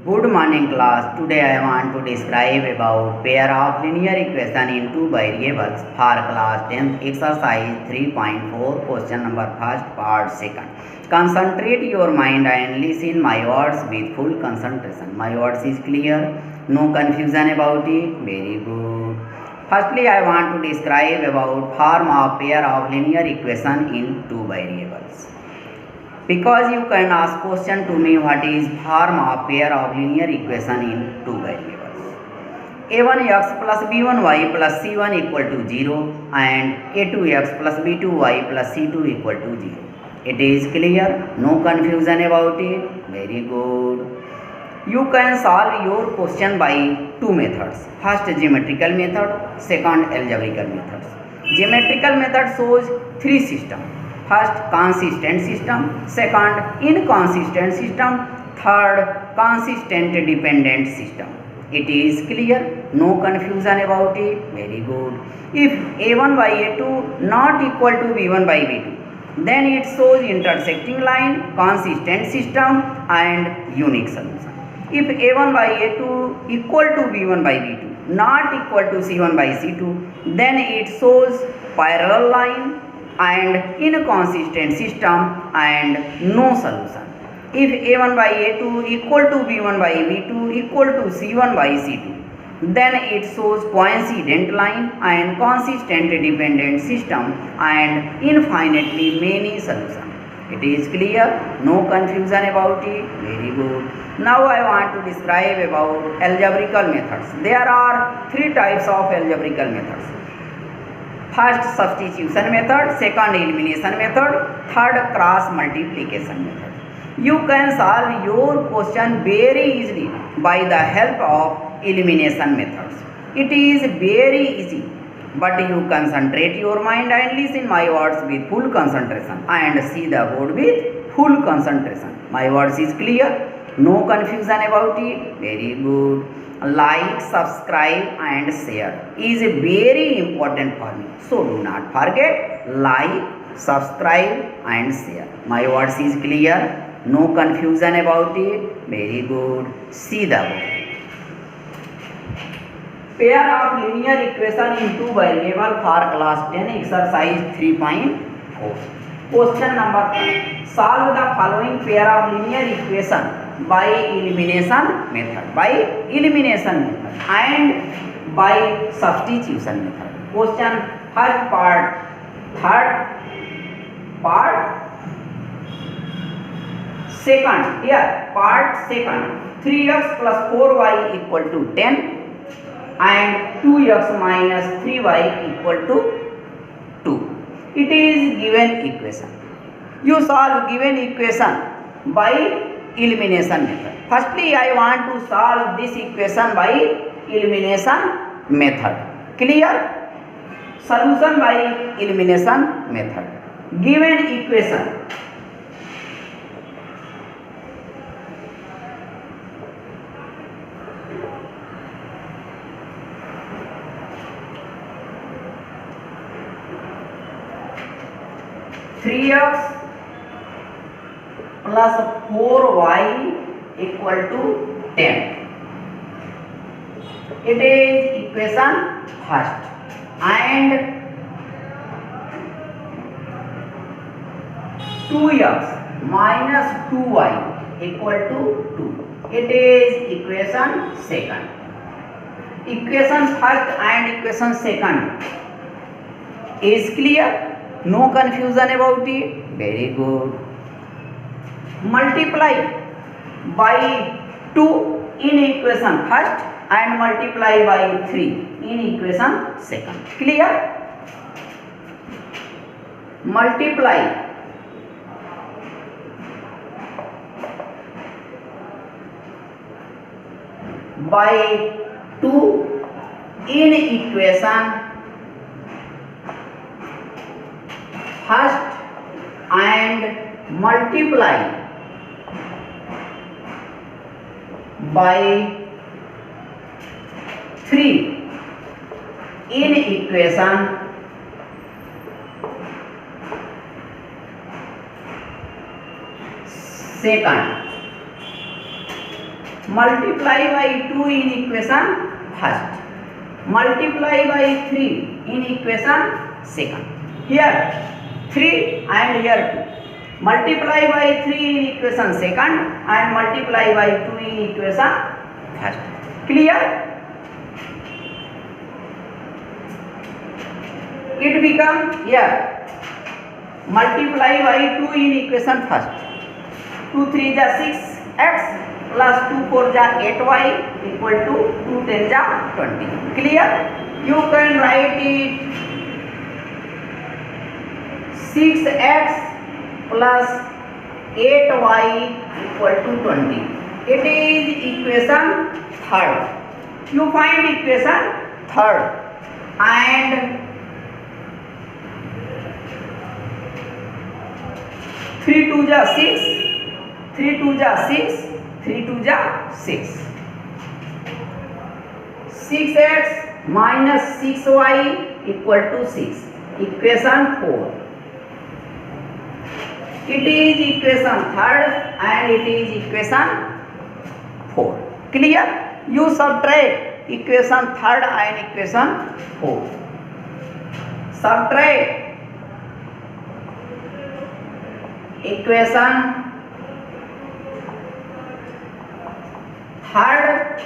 Good morning class. Today I want to describe about pair of linear equation in two variables for class 10th exercise 3.4 question number first part second. Concentrate your mind and listen my words with full concentration. My words is clear. No confusion about it. Very good. Firstly I want to describe about form of pair of linear equation in two variables. Because you can ask question to me what is form of pair of linear equation in two variables. a1x plus b1y plus c1 equal to 0 and a2x plus b2y plus c2 equal to 0. It is clear? No confusion about it? Very good. You can solve your question by two methods. First geometrical method, second algebraical methods. Geometrical method shows three systems. First consistent system, second inconsistent system, third consistent dependent system. It is clear? No confusion about it? Very good. If a1 by a2 not equal to b1 by b2, then it shows intersecting line, consistent system and unique solution. If a1 by a2 equal to b1 by b2 not equal to c1 by c2, then it shows parallel line and inconsistent system and no solution. If a1 by a2 equal to b1 by b2 equal to c1 by c2, then it shows coincident line and consistent dependent system and infinitely many solutions. It is clear? No confusion about it? Very good. Now I want to describe about algebraical methods. There are three types of algebraical methods. First substitution method, second elimination method, third cross multiplication method. You can solve your question very easily by the help of elimination methods. It is very easy, but you concentrate your mind and listen my words with full concentration and see the board with full concentration. My words is clear? No confusion about it? Very good. Like, subscribe and share is very important for me. So do not forget like, subscribe and share. My words is clear? No confusion about it? Very good. See the board. Pair of linear equation in two variable for class 10 exercise 3.4. Question number 1. Solve the following pair of linear equation by elimination method. By elimination method and by substitution method. Question first part, third part, second. Here part second. 3x plus 4y equal to 10 and 2x minus 3y equal to 2. It is given equation. You solve given equation by elimination method. Firstly, I want to solve this equation by elimination method. Clear? Solution by elimination method. Given equation. Three x plus 4y equal to 10. It is equation first and 2x minus 2y equal to 2. It is equation second. Equation first and equation second is clear? No confusion about it? Very good. Multiply by 2 in equation first and multiply by 3 in equation second. Clear? Multiply by 2 in equation first and multiply by 3 in equation second. multiply by 2 in equation first, multiply by 3 in equation second. Here 3 and here 2. Multiply by 3 in equation second and multiply by 2 in equation first. Clear? It become here multiply by 2 in equation first. 2 3 ja 6x plus 2 4 ja 8y equal to 2 10 ja 20. Clear? You can write it 6x plus 8y equal to 20. It is equation third. You find equation third and 3 2 ja 6, 3 2 ja 6, 3 2 ja 6. 6x minus 6y equal to 6. Equation 4. It is equation third and it is equation 4. Clear? You subtract equation third and equation 4. Subtract equation third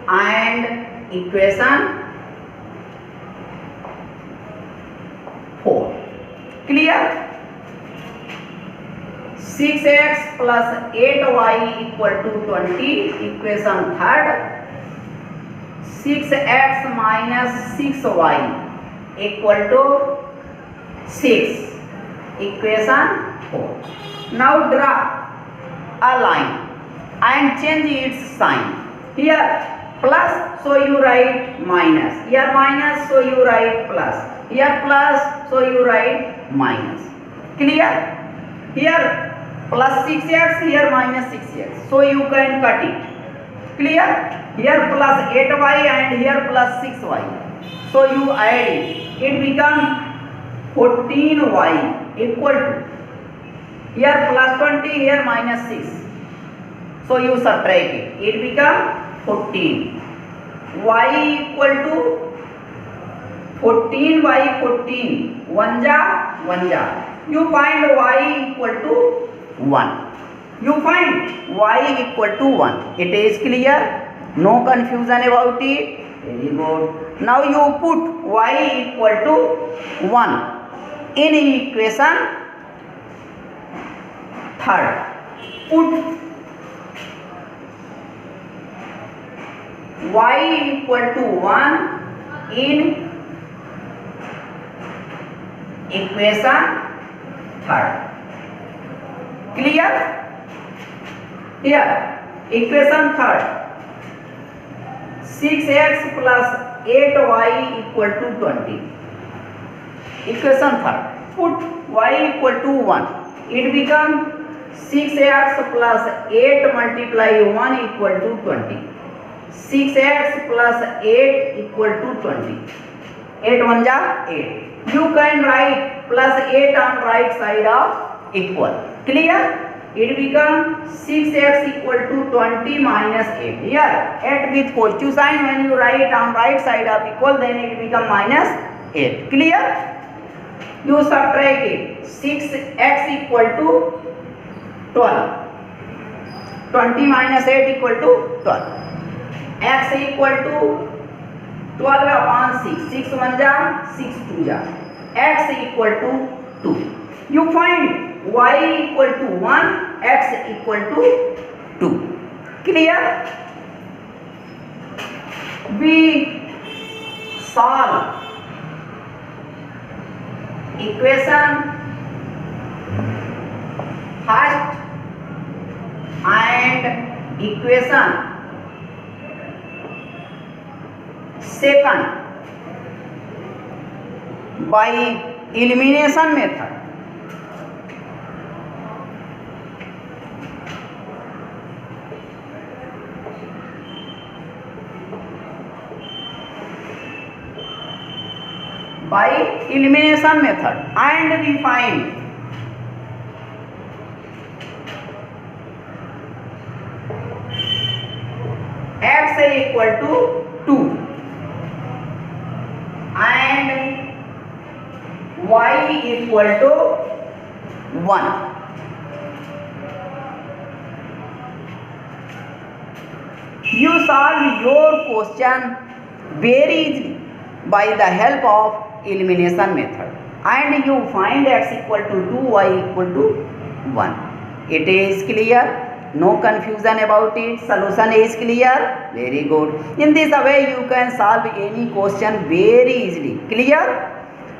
and equation 4. Clear? 6x plus 8y equal to 20. Equation third. 6x minus 6y equal to 6. Equation 4. Now draw a line and change its sign. Here plus, so you write minus. Here minus, so you write plus. Here plus, so you write minus. Clear? Here plus 6x, here minus 6x. So you can cut it. Clear? Here plus 8y and here plus 6y. So you add it. It becomes 14y equal to, here plus 20, here minus 6. So you subtract it. It becomes 14. Y equal to 14 by 14. 1 ja 1 ja. You find y equal to 1. You find y equal to 1. It is clear? No confusion about it? Very good. Now you put y equal to 1 in equation third. Put y equal to 1 in equation third. Clear? Here equation third. 6x plus 8y equal to 20. Equation third. Put y equal to 1. It becomes 6x plus 8 multiply 1 equal to 20. 6x plus 8 equal to 20. 8 1 ja 8. You can write plus 8 on right side of equal. Clear? It becomes 6x equal to 20 minus 8. Here 8 with positive sign. When you write on right side of equal, then it becomes minus 8. Clear? You subtract it. 6x equal to 12. 20 minus 8 equal to 12. X equal to 12 upon 6. 6 1 ja 6 2 ja. X equal to 2. You find y equal to 1, x equal to 2. Clear? We solve equation first and equation second by elimination method. By elimination method, and we find x is equal to 2 and y equal to 1. You solve your question very easily by the help of elimination method and you find x equal to 2, y equal to 1. It is clear? No confusion about it. Solution is clear? Very good. In this way you can solve any question very easily. Clear?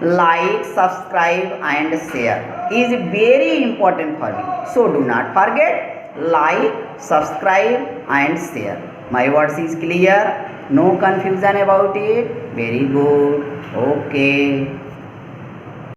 Like, subscribe and share is very important for me. So do not forget, like, subscribe and share. My words is clear? No confusion about it? Very good. Okay.